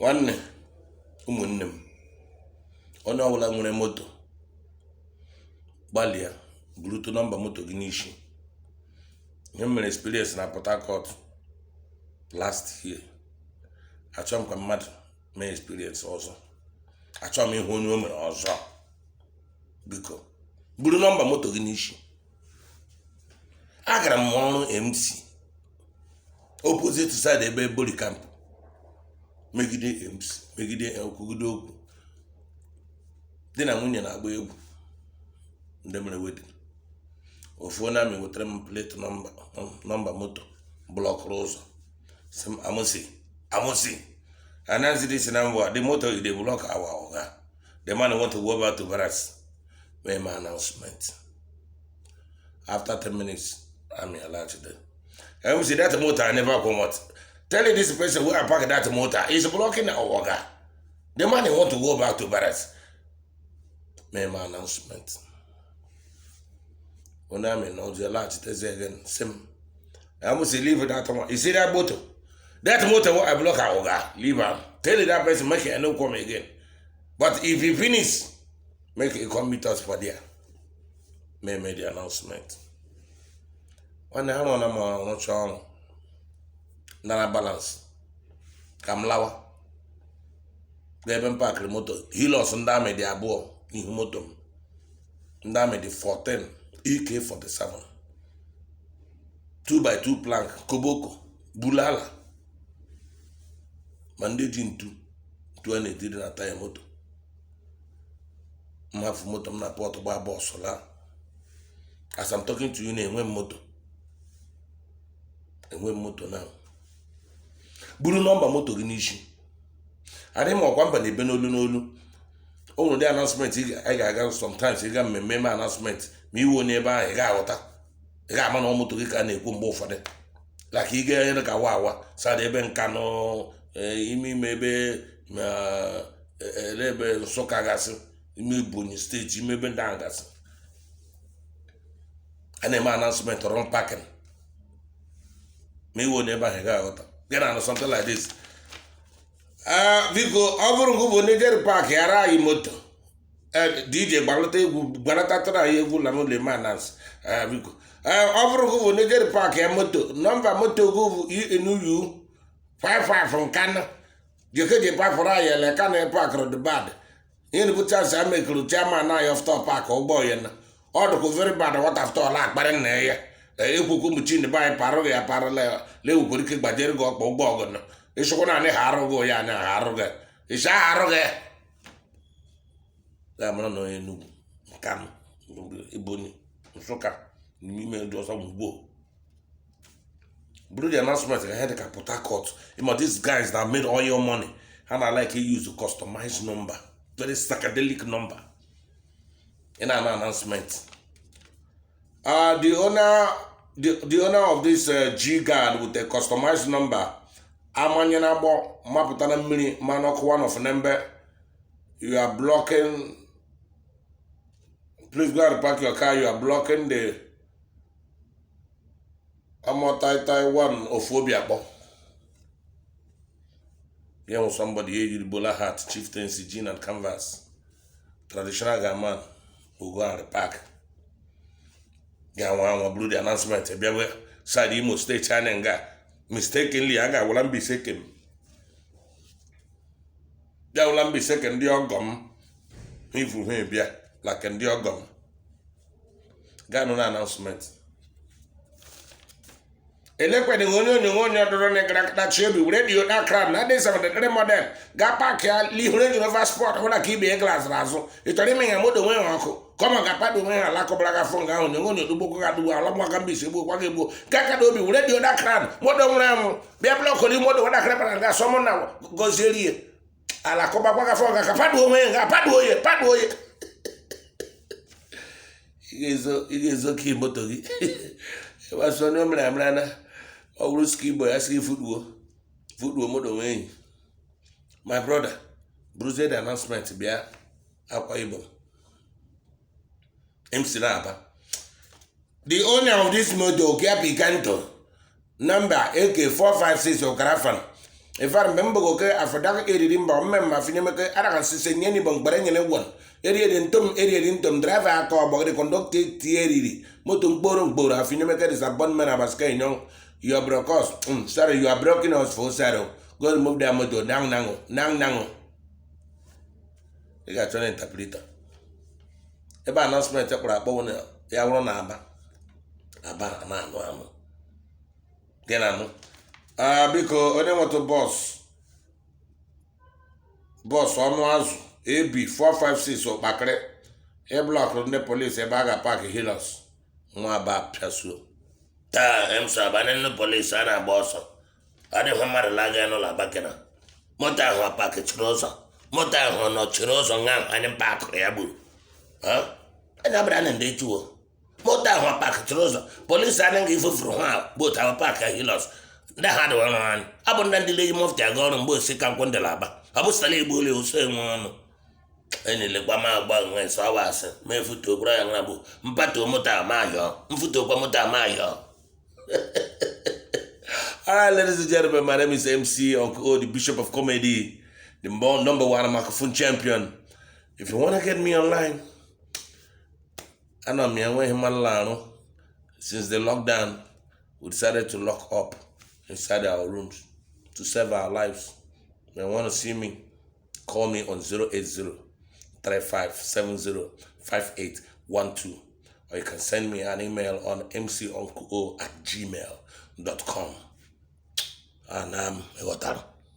nwanne ụmụnne m onye ọbụla nwere moto gbalịa burutu nọmba moto gị n'isi. ihe mere experience na Port Harcourt last year. achọrọ m ka mmadụ mee experience ọzọ, achọrọ m ịhụ onye o mere ọzọ. biko buru nọmba moto gị n'isi. agara m ọrụ MC opposite side ebe Bori Camp megide MC megide okwugide okwu di na nwunye na-agba egwu ndị mere wedding. ofu na m wetara m plate nọmba moto blọkụrụ ụzọ sim amusi anansi this number the motor is the block our oga. The man want to go back to barracks. Made my announcement. After 10 minutes, I'm allowed to do. I will say that motor I never come out. Telling this person where I park that motor is blocking our oga. The man want to go back to barracks. Made my announcement. When I'm in all the large, there's again sim. I must leave that one. You see that motor? That motor what I block our oga. Leave him. Tell that person make it and no come again. But if he finish, make it come meet us for there. May made the announcement. When I want to know, Nana balance. Kamlawa. They even park the motor. He lost and damage the abo in motor. Damage the 14 EK-47. 2x2 plank. Koboko. Bulala. Monday June 20 did not tie motor. Mhafu motor na port by boss. As I'm talking to you, when motor. And when motor now. Buru number motor ginishi. I didn't want company benolu. Oh, the announcement I got sometimes you got me announcement. Me won't never I got water. I got my motor can go for them. Like he get a kawawa, Sadeben cano. Imi maybe lebe sokagas imi buni stage imi bendangas and a announcement or unpacking me will never hang out get on something like this. Vico over go Niger Park yara imoto DJ Balata Yegula le manas Vico over go Niger Park moto number moto go you 5 from Canada. You could get back for I like Canada Park or the bad. In the chance I make a chairman eye of top park or boy and all the very bad what after like but in there. If we come to buy parodia parallel, Leo could kick by Jericho or Bogan. It's one on the Harogo Yana Haroga. It's a Haroga. I'm not knowing you come. Ibuni, Soka, you may do some woe. Blew the announcement I had a Port Harcourt. These guys that made all your money. And I like he use a customized number. Very psychedelic number. In an announcement. The owner of this G Guard with the customized number. Amanyanabo Maputana Mini Manok one of number. You are blocking. Please go and park your car. You are blocking the Taiwan or phobia. Yeah, somebody here, you Bola hat, chieftaincy, jean and canvas. Traditional gaman who go on the park. Yeah, one blew the announcement. Side Imo State China and got mistakenly, I got will be second. There will be second, the gum. If you may be like in the gum. Got no announcement. Elekwede ngonyo dorone grakta chebi radio na crowd na dey some the model ga park ya li radio over sport wona ki be glass razo itori me yamodo wen anko koma ga padu wen ala ko blaga fonga ho ngonyo do boko ga du ala mo ga mbi se bo kwa ge bo kaka do bi radio na crowd modo nwram be block li modo wona crowd ga somo na gozerie ala ko ba kwa ga fonga ka padu wen ga padu oye igezo ki moto gi wa so no mra or ski boy, I see football modo way. My brother, Bruce the announcement to be a Aquaibo. MC Napa. The owner of this motor, Gapi Canto, number AK456 of Garafan, ifar membo ke afada ke eri mba memma fineme ke ara kan sise nyeni bon gbare nyene won eri ntom driver ka obo de conductor tieri moto ngboro afineme ke disappointment abaska inyo your brokos sorry you are broken us for zero go move their motor nang you got an interpreter ebe announcement kwara akpọ na ya wụrụ na aba na anụ gị na anụ biko onye nwetụ bọs ọnụ azụ ab 456 ụkpakịrị ịblọkụ ndị polisi ebe a ga-paakị Hilux nwa aba pịasuo taa emso abanye ndị polisi a na-agba ọsọ adịghị mmadụ laga n'ụlọ Abakena moto ahụ apakị chiri ụzọ moto ahụ nọchiri ụzọ nga anyị pakụrụ ya gburu anyị abịara na ndị chuo moto ahụ apakị chiri ụzọ polisi anaghị ifufuru ha botu ahụ paakị Hilux ndị ha dị ọrụ anyị abụ ndị leyi mọfti aga ọrụ mgbe osi ka nkwụ ndị laba ọ bụ sala igbo ole oso enwe ọnụ enyi lekwa ma agba nwe nsọ awa asị ma efuto bụrụ ya nra bụ mpatuo moto a ma ahịọ mfutokwa moto a ma ahịọ. Alright, ladies and gentlemen, my name is MC Uncle O, the Bishop of Comedy, the number one microphone champion. If you want to get me online, I know me, I went him since the lockdown, we decided to lock up inside our rooms to save our lives. If you want to see me, call me on 080-3570-5812, or you can send me an email on mcuncleo@gmail.com. And I got that.